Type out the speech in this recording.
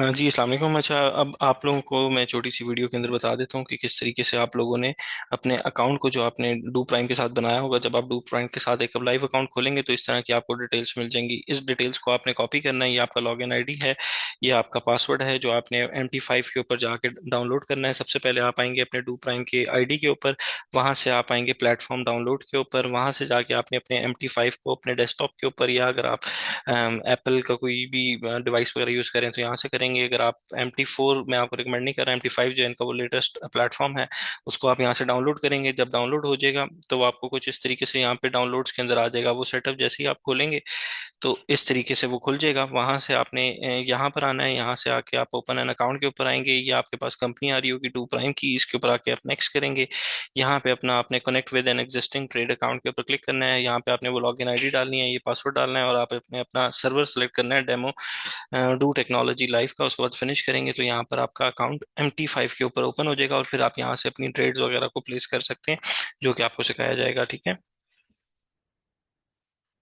जी अस्सलाम वालेकुम। अच्छा, अब आप लोगों को मैं छोटी सी वीडियो के अंदर बता देता हूँ कि किस तरीके से आप लोगों ने अपने अकाउंट को, जो आपने डू प्राइम के साथ बनाया होगा, जब आप डू प्राइम के साथ एक लाइव अकाउंट खोलेंगे तो इस तरह की आपको डिटेल्स मिल जाएंगी। इस डिटेल्स को आपने कॉपी करना है। ये आपका लॉगिन आईडी है, ये आपका पासवर्ड है, जो आपने MT5 के ऊपर जाके डाउनलोड करना है। सबसे पहले आप आएंगे अपने डू प्राइम के आईडी के ऊपर, वहां से आप आएंगे प्लेटफॉर्म डाउनलोड के ऊपर, वहां से जाके आपने अपने MT5 को अपने डेस्कटॉप के ऊपर, या अगर आप एप्पल का कोई भी डिवाइस वगैरह यूज करें तो यहाँ से करेंगे। अगर आप MT4, मैं आपको रिकमेंड नहीं कर रहा, MT5 जो है इनका वो लेटेस्ट प्लेटफॉर्म है, उसको आप यहाँ से डाउनलोड करेंगे। जब डाउनलोड हो जाएगा तो वो आपको कुछ इस तरीके से यहाँ पे डाउनलोड्स के अंदर आ जाएगा। वो सेटअप जैसे ही आप खोलेंगे तो इस तरीके से वो खुल जाएगा। वहां से आपने यहाँ पर आना है, यहाँ से आके आप ओपन एन अकाउंट के ऊपर आएंगे, या आपके पास कंपनी आ रही होगी डू प्राइम की, इसके ऊपर आके आप नेक्स्ट करेंगे। यहाँ पे अपना आपने connect with an existing trade account के ऊपर क्लिक करना है। यहाँ पे आपने वो लॉगिन आईडी डालनी है, ये पासवर्ड डालना है, और आप अपने अपना सर्वर सेलेक्ट करना है, डेमो डू टेक्नोलॉजी लाइव का। उसके बाद फिनिश करेंगे तो यहाँ पर आपका अकाउंट MT5 के ऊपर ओपन हो जाएगा, और फिर आप यहाँ से अपनी ट्रेड्स वगैरह को प्लेस कर सकते हैं, जो कि आपको सिखाया जाएगा। ठीक है।